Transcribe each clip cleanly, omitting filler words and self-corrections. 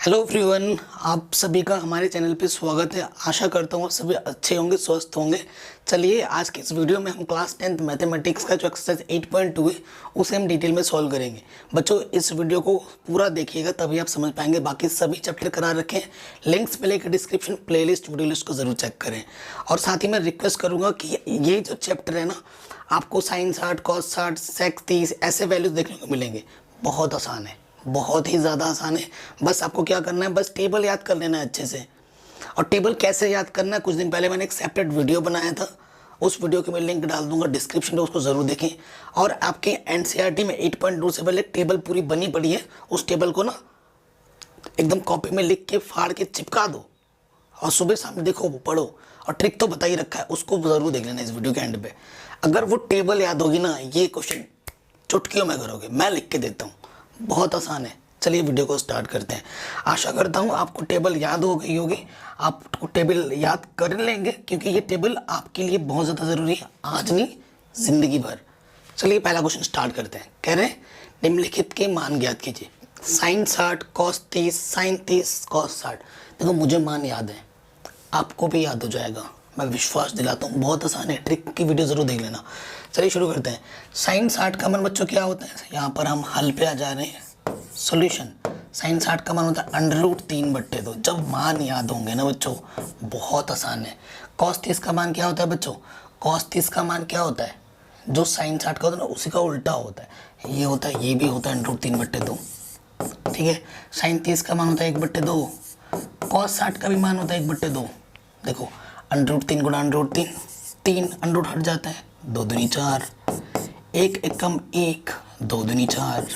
Hello everyone, आप सभी का हमारे चैनल पे स्वागत है। आशा करता हूँ सभी अच्छे होंगे, स्वस्थ होंगे। चलिए आज की इस वीडियो में हम क्लास 10th मैथमेटिक्स का जो एक्सरसाइज 8.2 है उसे हम डिटेल में सॉल्व करेंगे। बच्चों इस वीडियो को पूरा देखिएगा तभी आप समझ पाएंगे। बाकी सभी चैप्टर करा रखे हैं, लिंक्स मिले के डिस्क्रिप्शन, प्लेलिस्ट, वीडियो लिस्ट को ज़रूर चेक करें। और साथ ही मैं रिक्वेस्ट करूँगा कि ये जो चैप्टर है ना, आपको साइन 60, कॉस 60, सेक 30 ऐसे वैल्यूज देखने को मिलेंगे। बहुत आसान है, बहुत ही ज़्यादा आसान है। बस आपको क्या करना है, बस टेबल याद कर लेना है अच्छे से। और टेबल कैसे याद करना है, कुछ दिन पहले मैंने एक सेपरेट वीडियो बनाया था, उस वीडियो की मैं लिंक डाल दूंगा डिस्क्रिप्शन में, उसको ज़रूर देखें। और आपके एनसीईआरटी में 8.2 से पहले टेबल पूरी बनी पड़ी है, उस टेबल को ना एकदम कॉपी में लिख के फाड़ के चिपका दो और सुबह शाम देखो, पढ़ो। और ट्रिक तो बता ही रखा है, उसको ज़रूर देख लेना इस वीडियो के एंड पे। अगर वो टेबल याद होगी ना, ये क्वेश्चन चुटकियों में करोगे, मैं लिख के देता हूँ, बहुत आसान है। चलिए वीडियो को स्टार्ट करते हैं। आशा करता हूँ आपको टेबल याद हो गई होगी, आपको टेबल याद कर लेंगे, क्योंकि ये टेबल आपके लिए बहुत ज़्यादा ज़रूरी है, आज नहीं जिंदगी भर। चलिए पहला क्वेश्चन स्टार्ट करते हैं। कह रहे हैं निम्नलिखित के मान ज्ञात कीजिए। Sine 60 cos 30 sine 30 cos 60। देखो मुझे मान याद है, आपको भी याद हो जाएगा, मैं विश्वास दिलाता हूँ। बहुत आसान है, ट्रिक की वीडियो ज़रूर देख लेना। चलिए शुरू करते हैं। साइन 60 का मान बच्चों क्या होता है, यहाँ पर हम हल पे आ जा रहे हैं। सॉल्यूशन, साइन 60 का मान होता है √3/2। जब मान याद होंगे ना बच्चों, बहुत आसान है। कॉस 30 का मान क्या होता है बच्चों, कॉस 30 का मान क्या होता है, जो साइन 60 का होता है ना उसी का उल्टा होता है। ये होता है, ये भी होता है √3/2, ठीक है। साइन 30 का मान होता है 1/2, कॉस 60 का भी मान होता है 1/2। देखो √3 गुणा √3, 3 अंडरूट हट जाता है, 2 दूनी 4, 1 एकम 1, 2 दूनी 4।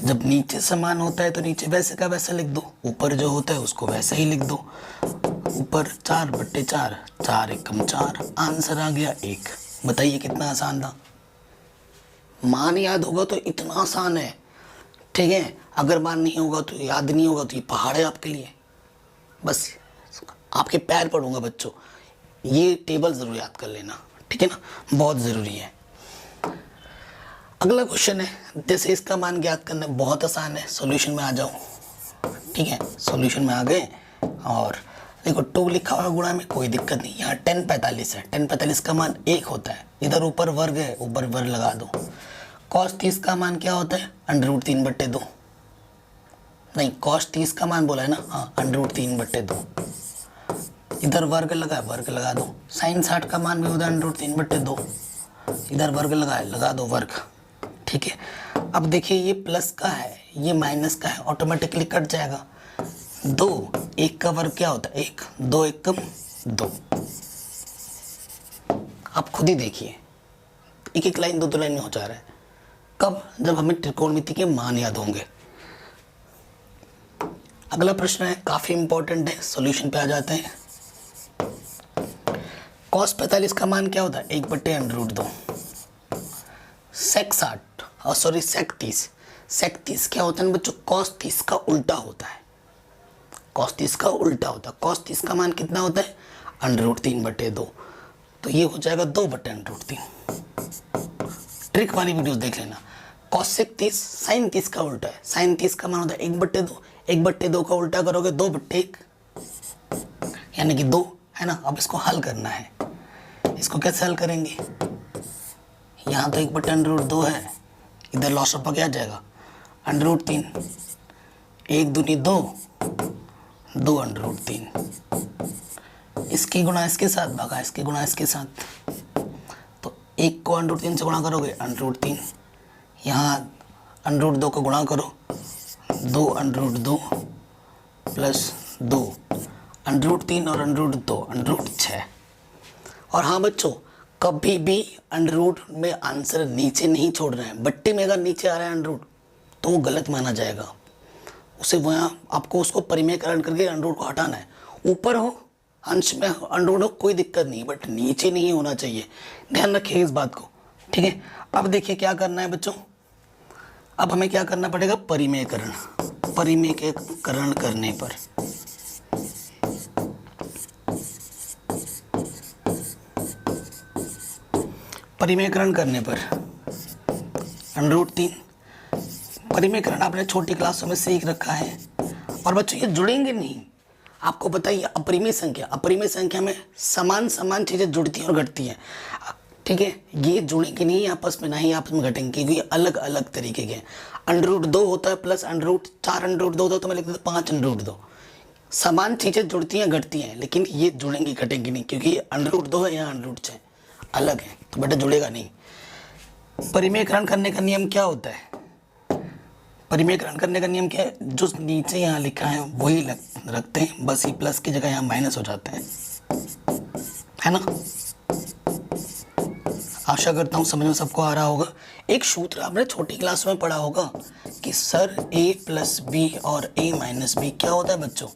जब नीचे समान होता है तो नीचे वैसे का वैसा लिख दो, ऊपर जो होता है उसको वैसे ही लिख दो। ऊपर 4/4, 4 एकम 4, आंसर आ गया 1। बताइए कितना आसान था। मान याद होगा तो इतना आसान है, ठीक है। अगर मान नहीं होगा तो, याद नहीं होगा तो ये पहाड़ है आपके लिए, बस आपके पैर पड़ूंगा बच्चों। ये टेबल ज़रूर याद कर लेना, ठीक है ना, बहुत ज़रूरी है। अगला क्वेश्चन है, जैसे इसका मान ज्ञात करना है, बहुत आसान है। सॉल्यूशन में आ जाओ, ठीक है। सॉल्यूशन में आ गए और देखो 2 लिखा हुआ गुणा में कोई दिक्कत नहीं। यहाँ 10/45 है, 10/45 का मान 1 होता है। इधर ऊपर वर्ग है, ऊपर वर्ग लगा दो। कॉस 30 का मान क्या होता है, √3/2। नहीं, कॉस 30 का मान बोला है ना, हाँ √3/2। इधर वर्ग लगा है, वर्ग लगा दो। साइन 60 का मान भी होता है √3/2, इधर वर्ग लगा है, लगा दो वर्ग, ठीक है। अब देखिए ये प्लस का है, ये माइनस का है, ऑटोमेटिकली कट जाएगा। 2, 1 का वर्ग क्या होता है 1, 2 एकम 2। आप खुद ही देखिए, एक एक लाइन 2 लाइन में हो जा रहा है। कब, जब हमें त्रिकोणमिति के मान याद होंगे। अगला प्रश्न है, काफी इंपॉर्टेंट है, सॉल्यूशन पे आ जाते हैं। कॉस 45 का मान क्या होता है 1/√2। सेक 60 और सॉरी सेक 30, सेक 30 क्या होता है बच्चों, कॉस 30 का उल्टा होता है। कॉस 30 का उल्टा होता है। कॉस 30 का मान कितना होता है √3/2, तो ये हो जाएगा 2/√3। ट्रिक वाली वीडियो देख लेना। कॉसेक 30 साइन 30 का उल्टा है। साइन 30 का मान होता है 1/2, 1/2 का उल्टा करोगे 2/1, यानी कि 2 है ना। अब इसको हल करना है, इसको कैसे हल करेंगे, यहाँ तो 1/√2 है, इधर लॉस ऑफ क्या आ जाएगा √3, 1 दूनी 2, 2/√3। इसकी गुणा इसके साथ भागा इसके गुणा इसके साथ, तो 1 को √3 से गुणा करोगे √3, यहाँ √2 को गुणा करो, 2/2 प्लस 2, √3 और √2 √6। और हाँ बच्चों, कभी भी अंडरूट में आंसर नीचे नहीं छोड़ रहे हैं। बट्टी में अगर नीचे आ रहा है अंडरूट तो वो गलत माना जाएगा, उसे वहाँ आपको उसको परिमेयकरण करके अंडरूट को हटाना है। ऊपर हो, अंश में अंडरूट हो, कोई दिक्कत नहीं, बट नीचे नहीं होना चाहिए। ध्यान रखिए इस बात को, ठीक है। अब देखिए क्या करना है बच्चों, अब हमें क्या करना पड़ेगा, परिमेयकरण। परिमेयकरण करने पर √3 परिमेयकरण आपने छोटी क्लासों में सीख रखा है। और बच्चों ये जुड़ेंगे नहीं। आपको बताइए अपरिमेय संख्या में समान समान चीज़ें जुड़ती हैं और घटती हैं, ठीक है। ये जुड़ेंगे नहीं आपस में, ना ही आपस में घटेंगे, क्योंकि ये अलग अलग तरीके के हैं। √2 होता है प्लस √4 √2 होता है, तो मैं लिख देता 5 √2। समान चीज़ें जुड़ती हैं घटती हैं, लेकिन ये जुड़ेंगी घटेंगी नहीं, क्योंकि ये √2 है, यहाँ √6 अलग है, तो बेटा जुड़ेगा नहीं। परिमेयकरण करने का नियम क्या होता है? परिमेयकरण करने का नियम क्या है? जो नीचे यहाँ लिखा है वही रखते हैं, बस ये प्लस की जगह यहाँ माइनस हो जाते हैं, है ना। आशा करता हूँ समझ में सबको आ रहा होगा। एक सूत्र आपने छोटी क्लास में पढ़ा होगा कि सर a + b और a - b क्या होता है बच्चों?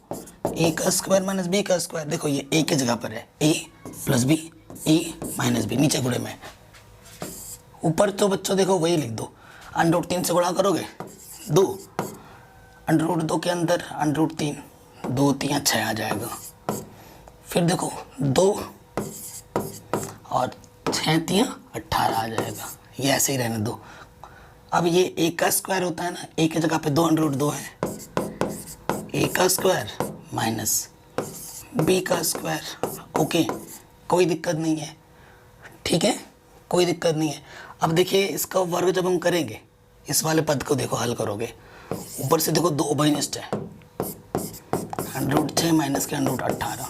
a² - b²। देखो ये a की जगह पर है, a + b a - b नीचे गुणे में, ऊपर तो बच्चों देखो वही लिख दो। √3 से गुणा करोगे 2, √2 के अंदर √3, 2 3 6 आ जाएगा। फिर देखो 2 और 6 3 18 आ जाएगा। ये ऐसे ही रहने दो। अब ये a का स्क्वायर होता है ना, a की जगह पे 2 √2 है, a का स्क्वायर माइनस b का स्क्वायर। ओके, कोई दिक्कत नहीं है, ठीक है, कोई दिक्कत नहीं है। अब देखिए इसका वर्ग जब हम करेंगे, इस वाले पद को देखो हल करोगे, ऊपर से देखो 2 उभयनिष्ठ है, √6 माइनस के √18।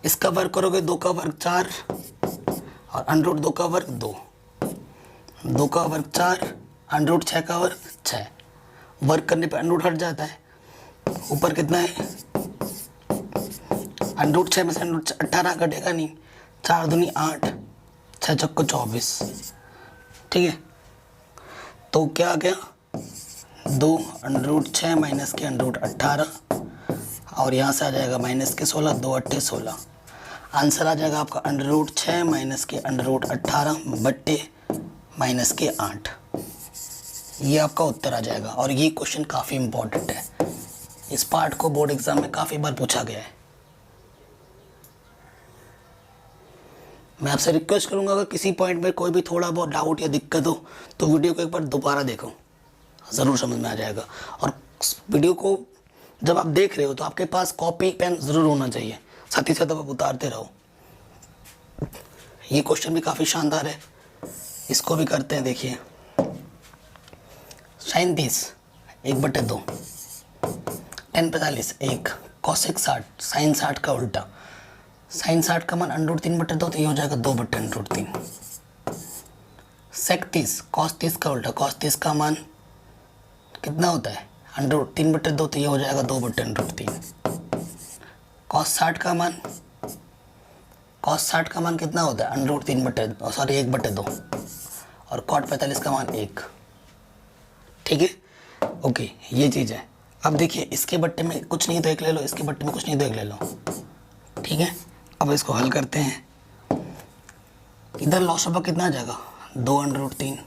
इसका वर्ग करोगे, 2 का वर्ग 4 और √2 का वर्ग 2, 2 का वर्ग 4, √6 का वर्ग 6। वर्ग करने पे √ हट जाता है, ऊपर कितना है, √6 में से √18 घटेगा नहीं, 4 दूनी 8, 6 चौको 24, ठीक है। तो क्या आ गया, 2 √6 माइनस के √18 और यहाँ से आ जाएगा माइनस के 16, 2 8 16। आंसर आ जाएगा आपका √6 माइनस के √18 बट्टे माइनस के 8। ये आपका उत्तर आ जाएगा। और ये क्वेश्चन काफ़ी इंपॉर्टेंट है, इस पार्ट को बोर्ड एग्जाम में काफ़ी बार पूछा गया है। मैं आपसे रिक्वेस्ट करूंगा अगर किसी पॉइंट में कोई भी थोड़ा बहुत डाउट या दिक्कत हो तो वीडियो को एक बार दोबारा देखो, ज़रूर समझ में आ जाएगा। और वीडियो को जब आप देख रहे हो तो आपके पास कॉपी पेन ज़रूर होना चाहिए, साथ ही साथ आप उतारते रहो। ये क्वेश्चन भी काफ़ी शानदार है, इसको भी करते हैं। देखिए sin 30 1/2, tan 45 1, cosec 60 sin 60 का उल्टा, sin 60 का मान √3/2 तो ये हो जाएगा 2/√3। sec 30 cos 30 का उल्टा, cos 30 का मान कितना होता है √3/2 तो ये हो जाएगा 2/√3। cos 60 का मान, cos 60 का मान कितना होता है √3/2 सॉरी 1/2 और cot 45 का मान 1, ठीक है। ओके, ये चीज़ है। अब देखिए इसके बट्टे में कुछ नहीं तो एक ले लो, इसके बट्टे में कुछ नहीं तो एक ले लो, ठीक है। अब इसको हल करते हैं। इधर लॉस ऑफ कितना आ जाएगा 2/3,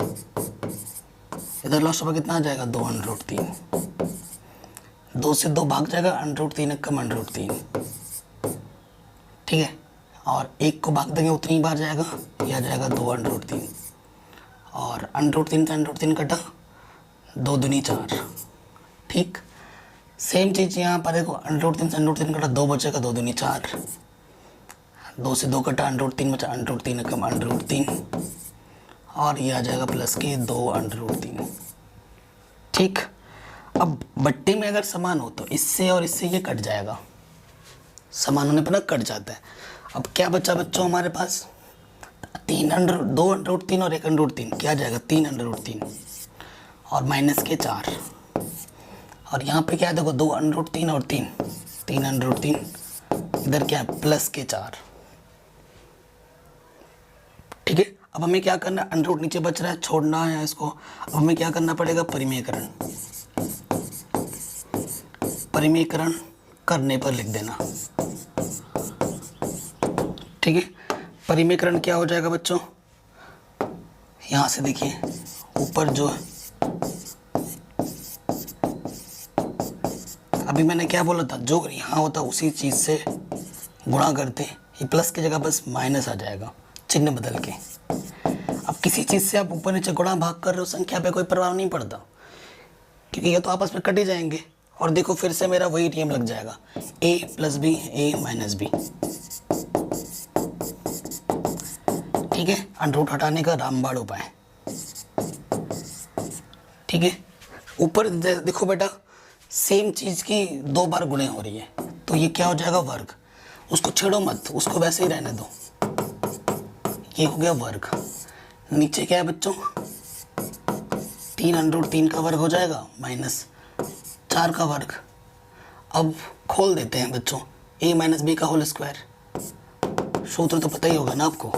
इधर लॉस ऑफ कितना आ जाएगा 2/3, 2 से 2 भाग जाएगा √3 कम √3, ठीक है। और 1 को भाग देंगे उतनी बार जाएगा, यह आ जाएगा 2/3 और √3 से √3 कटा, 2 दूनी 4, ठीक। सेम चीज़ यहाँ पर देखो √3 से √3 कटा, 2 बचेगा, 2 दूनी 4, 2 से 2 कटा √3 बचा, √3 कम √3 और ये आ जाएगा प्लस के 2/3, ठीक। अब बट्टे में अगर समान हो तो इससे और इससे ये कट जाएगा, समान होने पर ना कट जाता है। अब क्या बचा बच्चों हमारे पास 2/3 और 1/3 क्या आ जाएगा 3/3 और माइनस के 4 और यहाँ पे क्या है देखो 2/3 और 3/3, इधर क्या है प्लस के 4, ठीक है। अब हमें क्या करना है, अंडर रूट नीचे बच रहा है, छोड़ना है इसको। अब हमें क्या करना पड़ेगा, परिमेयकरण, परिमेयकरण करने पर लिख देना, ठीक है। परिमेयकरण क्या हो जाएगा बच्चों, यहाँ से देखिए ऊपर जो है, अभी मैंने क्या बोला था, जो यहाँ होता उसी चीज़ से गुणा करते, ये प्लस की जगह बस माइनस आ जाएगा चिन्ह बदल के। अब किसी चीज़ से आप ऊपर नीचे गुणा भाग कर रहे हो, संख्या पे कोई प्रभाव नहीं पड़ता, क्योंकि ये तो आपस में कट ही जाएंगे और देखो फिर से मेरा वही नियम लग जाएगा, a plus b a minus b. ठीक है, अंडर रूट हटाने का रामबाण उपाय। ठीक है, ऊपर देखो बेटा सेम चीज की दो बार गुणे हो रही है, तो ये क्या हो जाएगा वर्ग। उसको छेड़ो मत, उसको वैसे ही रहने दो। ये हो गया वर्ग। नीचे क्या है बच्चों, 3 अंडर रूट 3 का वर्ग हो जाएगा माइनस 4 का वर्ग। अब खोल देते हैं बच्चों, a माइनस बी का होल स्क्वायर। सूत्र तो पता ही होगा ना आपको,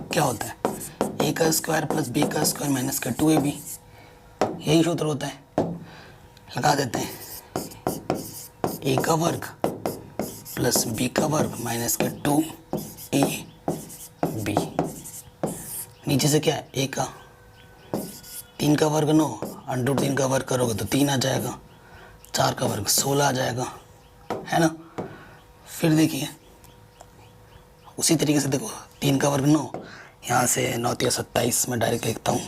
क्या होता है a का स्क्वायर प्लस b का स्क्वायर माइनस का 2ab, यही सूत्र होता है। लगा देते हैं, a का वर्ग प्लस b का वर्ग माइनस का 2ab। नीचे से क्या है, a का 3 का वर्ग 9, अंडर रूट 3 का वर्ग करोगे तो 3 आ जाएगा, 4 का वर्ग 16 आ जाएगा, है ना। फिर देखिए उसी तरीके से देखो, 3 का वर्ग 9, यहाँ से 9 3 27 मैं डायरेक्ट लिखता हूँ,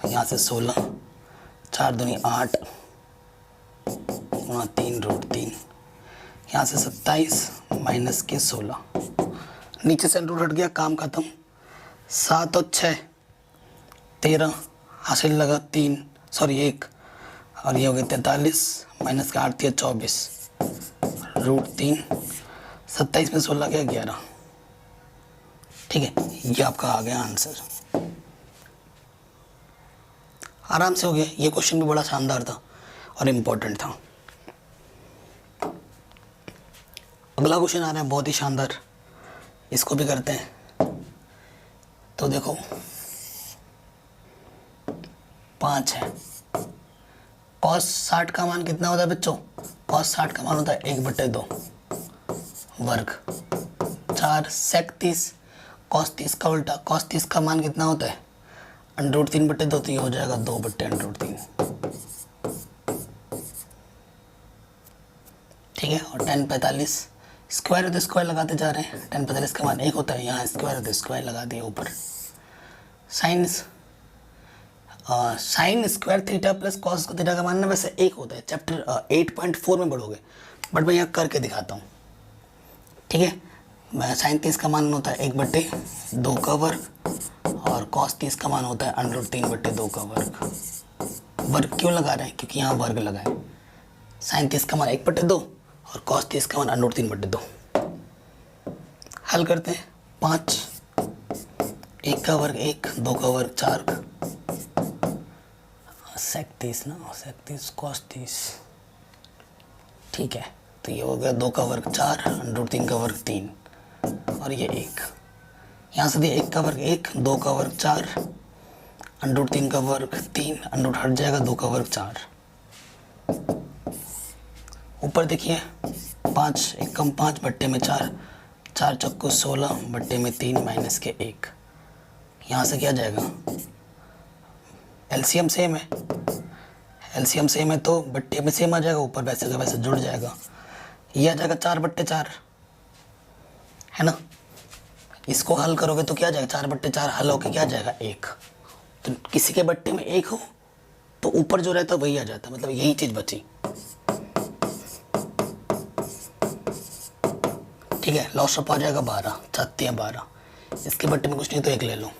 यहाँ से 16, 4 दूनी 8 गुणा 3 रूट 3, यहाँ से 27 माइनस के 16, नीचे से अंडर रूट हट गया, काम खत्म। 7 और 6 13, हासिल लगा 1 और ये हो गया 43 माइनस का 8 24 रूट 3, 27 में 16 क्या 11। ठीक है, ये आपका आ गया आंसर, आराम से हो गया। ये क्वेश्चन भी बड़ा शानदार था और इम्पोर्टेंट था। अगला क्वेश्चन आ रहा है बहुत ही शानदार, इसको भी करते हैं। तो देखो 5 है, cos 60 का मान कितना होता है बच्चों, cos 60 का मान होता है 1/2 वर्ग। 4 sec 30, cos 30 का उल्टा, cos 30 का मान कितना होता है अंडर रूट 3/2, तो ये हो जाएगा 2/√3। ठीक है, और 10 45 स्क्वायर होते स्क्वायर लगाते जा रहे हैं, 10 45 का मान 1 होता है, यहाँ स्क्वायर होते स्क्वायर लगा दिए ऊपर। Sine square theta plus cos theta का मान ना वैसे 1 होता है, चैप्टर 8.4 में पढ़ोगे, बट मैं यहाँ करके दिखाता हूँ। ठीक है, मैं साइन 30 का मान होता है 1/2 का वर्ग, और कॉस 30 का मान होता है अंडर रूट 3/2 का वर्ग। वर्ग क्यों लगा रहे हैं, क्योंकि यहाँ वर्ग लगा है। साइन 30 का मान 1/2 और कॉस 30 का मान अंडर रूट 3/2। हल करते हैं, 5, 1 का वर्ग 1, 2 का वर्ग 4, sec 30 ना, sec 30 cos 30। ठीक है, तो ये हो गया 2 का वर्ग 4, अंडर रूट 3 का वर्ग 3, और ये 1। यहाँ से दिया 1 का वर्ग 1, 2 का वर्ग 4, अंडर रूट 3 का वर्ग 3, अंडर रूट हट जाएगा 2 का वर्ग 4। ऊपर देखिए 5 1 कम 5 बट्टे में 4, 4 चक्को 16 बट्टे में 3 माइनस के 1। यहाँ से क्या जाएगा, एलसीएम सेम है, एलसीएम सेम है तो बट्टे में सेम आ जाएगा, ऊपर वैसे का वैसे जुड़ जाएगा, ये आ जाएगा 4/4, है ना। इसको हल करोगे तो क्या जाएगा, 4/4 हल होके क्या जाएगा 1। तो किसी के बट्टे में 1 हो तो ऊपर जो रहता वही आ जाता, मतलब यही चीज़ बची। ठीक है, लॉस ऑफ आ जाएगा 12, 7 12, इसके बट्टे में कुछ नहीं तो 1 ले लो,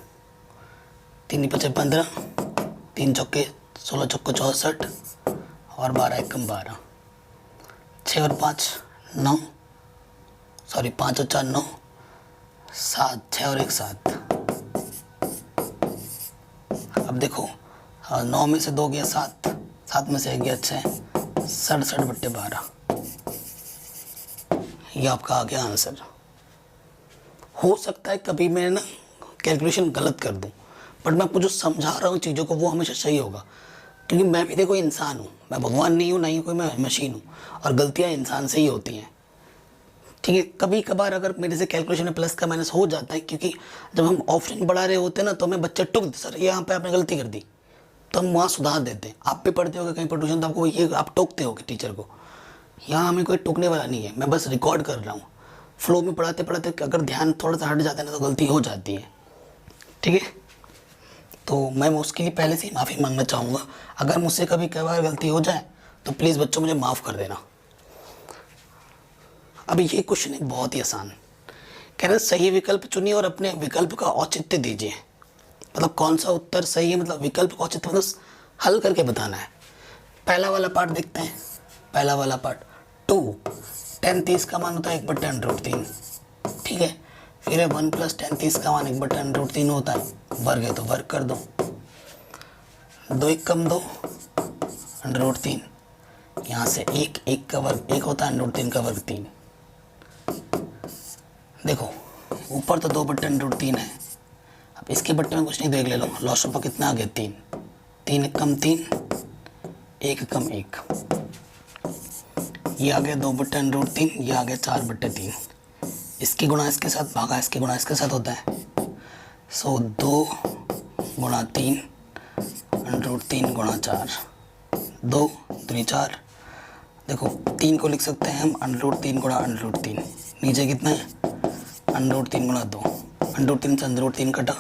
3 5 15, 3 चौके 16 चौको 64, और 12 1 12, 6 और 5 9, 5 और 4 9, 7 6 और 1 7। अब देखो 9 में से 2 गया 7, 7 में से 1 गया 6, 67/12। ये आपका आ गया आंसर। हो सकता है कभी मैं ना कैलकुलेशन गलत कर दूं, बट मैं आपको जो समझा रहा हूँ चीज़ों को वो हमेशा सही होगा, क्योंकि मैं भी देखो इंसान हूँ, मैं भगवान नहीं हूँ, नहीं कोई मैं मशीन हूँ, और गलतियाँ इंसान से ही होती हैं। ठीक है, कभी कभार अगर मेरे से कैलकुलेशन में प्लस का माइनस हो जाता है, क्योंकि जब हम ऑप्शन बढ़ा रहे होते हैं ना तो हमें बच्चे टुक देते, सर यहाँ पे आपने गलती कर दी, तो हम वहाँ सुधार देते हैं। आप भी पढ़ते होगे कहीं पर ट्यूशन, तो आपको ये आप टोकते होगे टीचर को, यहाँ हमें कोई टोकने वाला नहीं है, मैं बस रिकॉर्ड कर रहा हूँ। फ्लो में पढ़ाते पढ़ाते अगर ध्यान थोड़ा सा हट जाता है ना तो गलती हो जाती है। ठीक है, तो मैं उसके लिए पहले से ही माफ़ी मांगना चाहूँगा। अगर मुझसे कभी कई बार गलती हो जाए तो प्लीज़ बच्चों मुझे माफ़ कर देना। अभी ये क्वेश्चन है बहुत ही आसान, कह रहे सही विकल्प चुनिए और अपने विकल्प का औचित्य दीजिए। मतलब कौन सा उत्तर सही है, मतलब विकल्प का औचित्य मतलब हल करके बताना है। पहला वाला पार्ट देखते हैं। पहला वाला पार्ट 2 10 30 का मान होता है 1/√3, ठीक है। फिर है 1 + 10 30 का मान 1/√3 होता है, वर्ग है तो वर्ग कर दो, 2 1 कम 2 √3, यहाँ से 1 1 का वर्ग 1 होता है, √3 का वर्ग 3। देखो ऊपर तो 2/√3 है, अब इसके बट्टे में कुछ नहीं, देख ले लो लॉस ऑफ कितना आ गया 3, 3 1 कम 3 1 कम 1, ये आ गया 2/√3, ये आ गया 4/3। इसकी गुणा इसके साथ भागा इसकी गुणा इसके साथ होता है, सो 2 गुणा 3 √3 गुणा 4, 2 3 4। देखो 3 को लिख सकते हैं हम √3 गुणा √3, नीचे कितना है √3 गुणा 2, √3 से √3 कटा,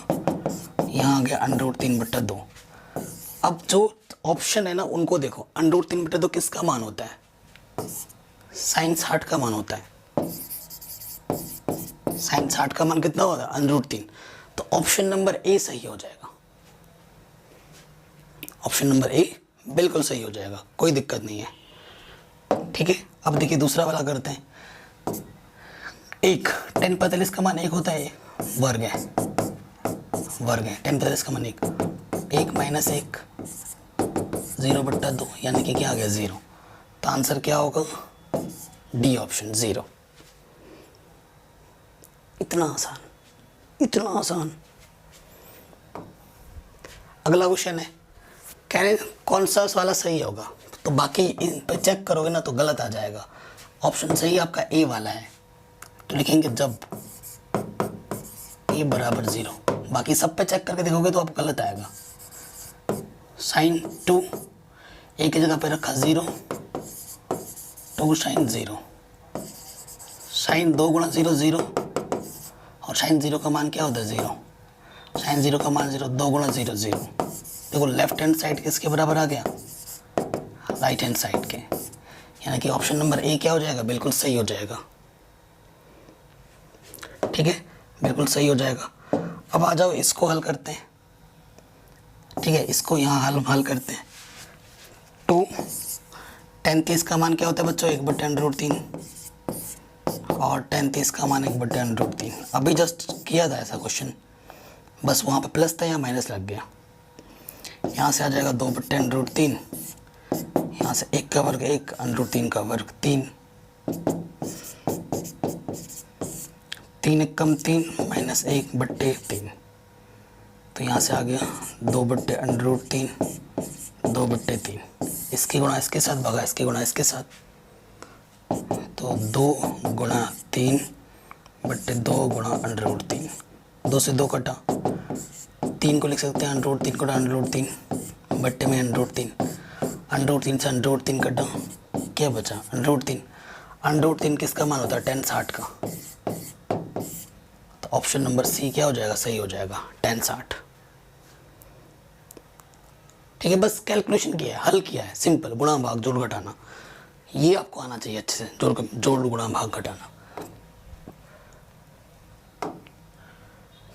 यहाँ आ गया √3/2। अब जो ऑप्शन है ना उनको देखो, √3/2 किसका मान होता है, sin 60 का मान होता है। sin 60 का मान कितना होगा √3, तो ऑप्शन नंबर ए सही हो जाएगा। ऑप्शन नंबर ए बिल्कुल सही हो जाएगा, कोई दिक्कत नहीं है, ठीक है। अब देखिए दूसरा वाला करते हैं। 1 10 45 का मान 1 होता है, वर्ग है 10 45 का मान 1 1 - 1 0/2, यानी कि क्या आ गया 0। तो आंसर क्या होगा डी ऑप्शन 0। इतना आसान, इतना आसान। अगला क्वेश्चन है, कह रहे कौन सा वाला सही होगा, तो बाकी इन पे चेक करोगे ना तो गलत आ जाएगा। ऑप्शन सही आपका ए वाला है, तो लिखेंगे जब ए बराबर 0, बाकी सब पे चेक करके देखोगे तो आप गलत आएगा। sin 2 एक ही जगह पे रखा 0, 2 sin 0, sin 2 गुणा 0 0, और sin 0 का मान क्या होता है 0, sin 0 का मान 0, 2 गुणा 0 0। देखो लेफ्ट हैंड साइड किसके बराबर आ गया, राइट हैंड साइड के, यानी कि ऑप्शन नंबर ए क्या हो जाएगा, बिल्कुल सही हो जाएगा, ठीक है, बिल्कुल सही हो जाएगा। अब आ जाओ इसको हल करते हैं, ठीक है, इसको यहाँ हल करते हैं। 2 10 30 का मान क्या होता है बच्चों 1/√3, और 10 30 का मान 1/√3। अभी जस्ट किया था ऐसा क्वेश्चन, बस वहाँ पे प्लस था या माइनस लग गया। यहाँ से आ जाएगा 2/√3, यहाँ से 1 का वर्ग 1, √3 का वर्ग 3, 3 1 कम 3 -1/3, तो यहाँ से आ गया 2/√3 2/3। इसकी गुणा इसके साथ भागा इसकी गुणा इसके साथ, तो 2 गुणा 3/2 गुणा √3, 2 से 2 कटा, 3 को लिख सकते हैं √3 कटा √3 बट्टे में √3, √3 से √3 कटा, क्या बचा √3, √3 किसका मान होता है tan 60 का, तो ऑप्शन नंबर सी क्या हो जाएगा, सही हो जाएगा tan 60, ठीक है। बस कैलकुलेशन किया है, हल किया है, सिंपल, गुणा भाग जोड़ घटाना, ये आपको आना चाहिए अच्छे से, जोड़ गुणा भाग घटाना,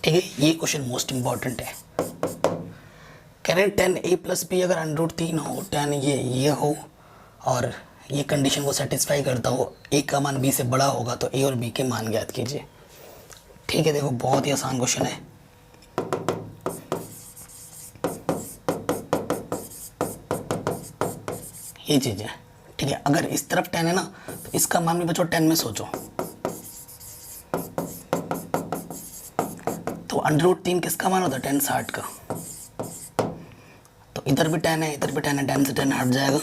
ठीक है। ये क्वेश्चन मोस्ट इंपॉर्टेंट है। कह रहे हैं 10a + b अगर √3 हो, 10 ये हो और ये कंडीशन को सेटिस्फाई करता हो, a का मान b से बड़ा होगा, तो a और b के मान ज्ञात कीजिए, ठीक है। देखो बहुत ही आसान क्वेश्चन है, ये चीज़ है, ठीक है। अगर इस तरफ 10 है ना, तो इसका मान भी बच्चों 10 में सोचो, तो √3 किसका मान होता है tan 60 का, तो इधर भी 10 है इधर भी 10 है, 10 से 10 हट जाएगा,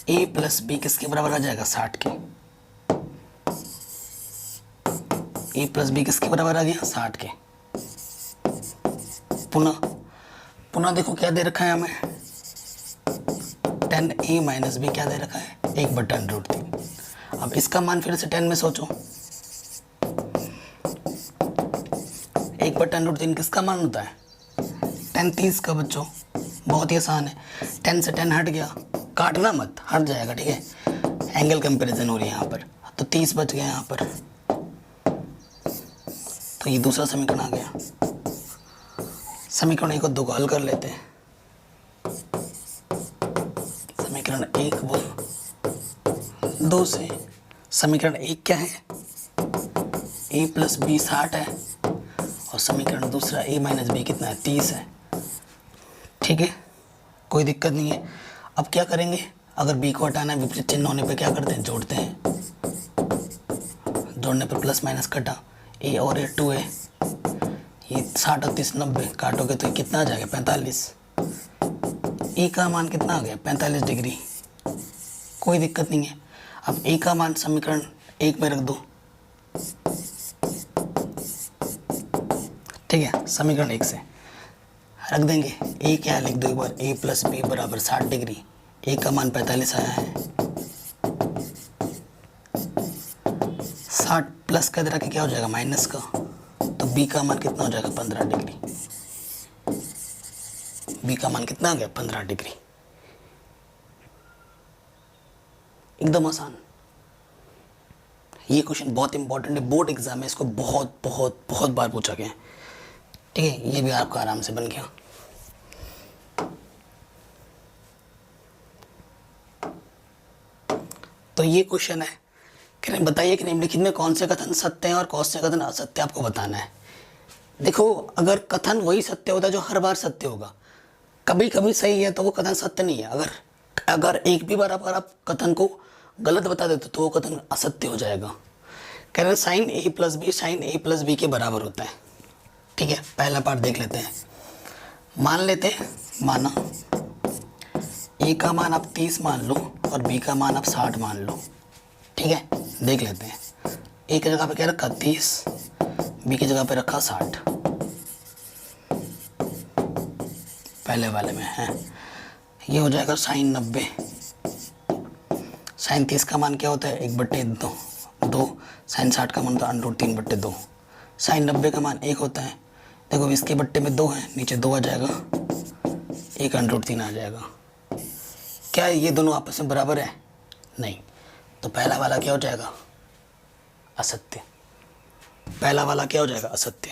a + b किसके बराबर आ जाएगा 60 के, a + b किसके बराबर आ गया 60 के। पुनः देखो क्या दे रखा है हमें, 10a - b क्या दे रखा है 1/√3। अब इसका मान फिर से 10 में सोचो, 1/√3 किसका मान होता है tan 30 का बच्चों, बहुत ही आसान है, 10 से 10 हट गया, काटना मत, हट जाएगा, ठीक है। एंगल कंपैरिजन हो रही है यहाँ पर, तो 30 बच गया यहाँ पर, तो ये दूसरा समीकरण आ गया। समीकरण 1 को 2 को हल कर लेते हैं। समीकरण 1 वो 2 से समीकरण 1 क्या है, a प्लस बी 60 है, और समीकरण दूसरा a माइनस बी कितना है, 30 है, ठीक है, कोई दिक्कत नहीं है। अब क्या करेंगे, अगर b को हटाना है विपरीत चिन्ह होने पे क्या करते हैं, जोड़ते हैं, जोड़ने पर प्लस माइनस कटा, a और a 2 है, ये 60 और 30 90 काटोगे तो कितना आ जाएगा, 45। ए का मान कितना आ गया, 45 डिग्री, कोई दिक्कत नहीं है। अब ए का मान समीकरण 1 में रख दो, ठीक है, समीकरण 1 से रख देंगे। ए क्या लिख दो एक बार, a प्लस बी बराबर 60 डिग्री, ए का मान 45 आया है, 60 प्लस का इधर के क्या हो जाएगा, माइनस का, तो बी का मान कितना हो जाएगा, 15 डिग्री। बी का मान कितना आ गया, 15 डिग्री। एकदम आसान। ये क्वेश्चन बहुत इंपॉर्टेंट है, बोर्ड एग्जाम में इसको बहुत बहुत बहुत बार पूछा गया है, ठीक है। ये भी आपका आराम से बन गया। तो ये क्वेश्चन है कि बताइए कि निम्नलिखित में कौन से कथन सत्य हैं और कौन से कथन असत्य, आपको बताना है। देखो, अगर कथन वही सत्य होता है जो हर बार सत्य होगा, कभी कभी सही है तो वो कथन सत्य नहीं है। अगर एक भी बार अगर आप कथन को गलत बता देते तो वो कथन असत्य हो जाएगा। कह रहे हैं साइन ए प्लस बी साइन ए प्लस बी के बराबर होता है, ठीक है। पहला पार्ट देख लेते हैं। मान लेते हैं, माना ए का मान आप 30 मान लो और बी का मान आप 60 मान लो, ठीक है। देख लेते हैं, ए की जगह पे क्या रखा 30, बी की जगह पे रखा 60, पहले वाले में है। ये हो जाएगा साइन 90। साइन 30 का मान क्या होता है, 1/2। साइन 60 का मान होता है √3/2। साइन 90 का मान 1 होता है। देखो इसके बट्टे में 2 है, नीचे 2 आ जाएगा, 1/3 आ जाएगा। क्या ये दोनों आपस में बराबर है, नहीं, तो पहला वाला क्या हो जाएगा, असत्य। पहला वाला क्या हो जाएगा, असत्य।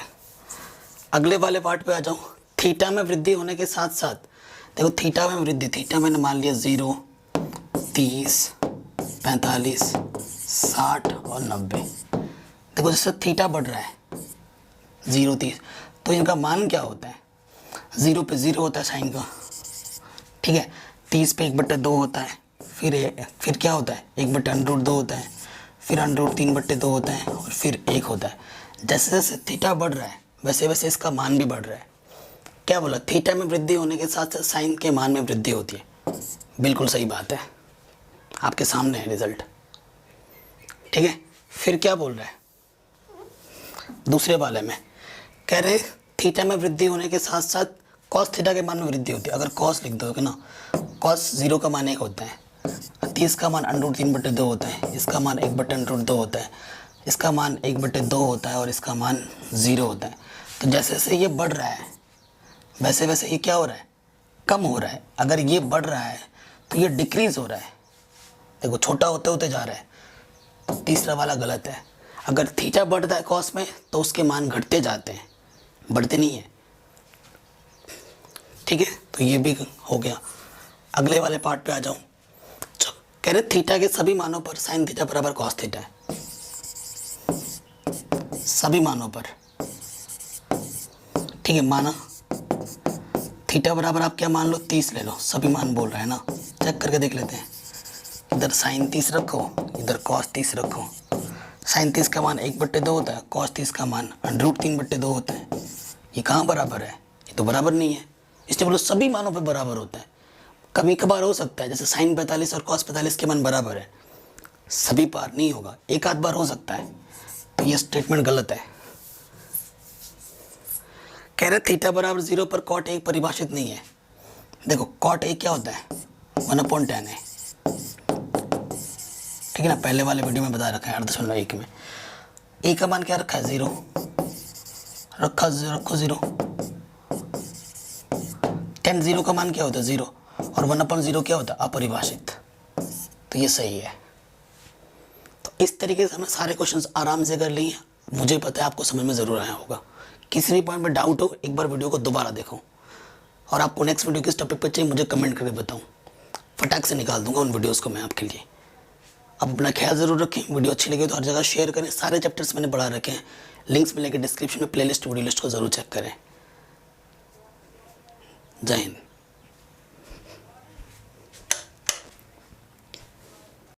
अगले वाले पार्ट पे आ जाओ। थीटा में वृद्धि होने के साथ साथ, देखो थीटा में वृद्धि, थीटा मैंने मान लिया 0, 30, 45, 60 और 90। देखो जैसे थीटा बढ़ रहा है 0, 30, तो इनका मान क्या होता है, 0 पे 0 होता है साइन का, ठीक है। 30 पे 1/2 होता है, फिर क्या होता है, 1/√2 होता है, फिर √3/2 होता है, और फिर 1 होता है। जैसे जैसे थीटा बढ़ रहा है वैसे वैसे इसका मान भी बढ़ रहा है। क्या बोला, थीटा में वृद्धि होने के साथ साथ साइन के मान में वृद्धि होती है। बिल्कुल सही बात है, आपके सामने है रिजल्ट, ठीक है। फिर क्या बोल रहा है दूसरे वाले में, कह रहे थीटा में वृद्धि होने के साथ साथ कॉस थीटा के मान में वृद्धि होती है। अगर कॉस लिख दोगे ना, कॉस 0 का मान 1 होता है, 30 का मान √3/2 होता है, इसका मान 1/√2 होता है, इसका मान 1/2 होता है, और इसका मान 0 होता है। तो जैसे जैसे ये बढ़ रहा है वैसे वैसे ये क्या हो रहा है, कम हो रहा है। अगर ये बढ़ रहा है तो ये डिक्रीज हो रहा है, देखो छोटा होते होते जा रहा है। तो तीसरा वाला गलत है। अगर थीटा बढ़ता है कॉस में तो उसके मान घटते जाते हैं, बढ़ते नहीं है, ठीक है। तो ये भी हो गया। अगले वाले पार्ट पे आ जाऊं। कह रहे थीटा के सभी मानों पर साइन थीटा बराबर कॉस थीटा है, सभी मानों पर, ठीक है। माना थीटा बराबर आप क्या मान लो, 30 ले लो, सभी मान बोल रहा है ना, चेक करके देख लेते हैं। इधर साइन 30 रखो, इधर कॉस 30 रखो। साइन 30 का मान 1/2 होता है, कॉस 30 का मान √3/2 होता है। ये कहाँ बराबर है, ये तो बराबर नहीं है, इसलिए बोलो सभी मानों पे बराबर होता है। कभी कभार हो सकता है जैसे साइन 45 और कॉस 45 के मान बराबर है, सभी बार नहीं होगा, एक आध बार हो सकता है। तो ये स्टेटमेंट गलत है। कह रहे थीटा बराबर 0 पर कॉट 1 परिभाषित नहीं है। देखो कॉट 1 क्या होता है, 1/10 है, ठीक है ना। पहले वाले वीडियो में बता रखा है 8.1 में। ए का मान क्या रखा है, 0 रखो 0। tan 0 का मान क्या होता है, 0। और 1/0 क्या होता है? अपरिभाषित। तो ये सही है। तो इस तरीके से हमने सारे क्वेश्चंस आराम से कर लिए। मुझे पता है आपको समझ में ज़रूर आया होगा। किसी भी पॉइंट में डाउट हो एक बार वीडियो को दोबारा देखो, और आपको नेक्स्ट वीडियो किस टॉपिक पर चाहिए मुझे कमेंट करके बताऊँ, फटाक से निकाल दूंगा उन वीडियोज़ को मैं आपके लिए। अब अपना ख्याल ज़रूर रखें। वीडियो अच्छी लगी तो हर जगह शेयर करें। सारे चैप्टर्स मैंने पढ़ा रखे हैं, लिंक्स मिलेंगे डिस्क्रिप्शन में, प्लेलिस्ट वीडियो लिस्ट को ज़रूर चेक करें। जय हिंद।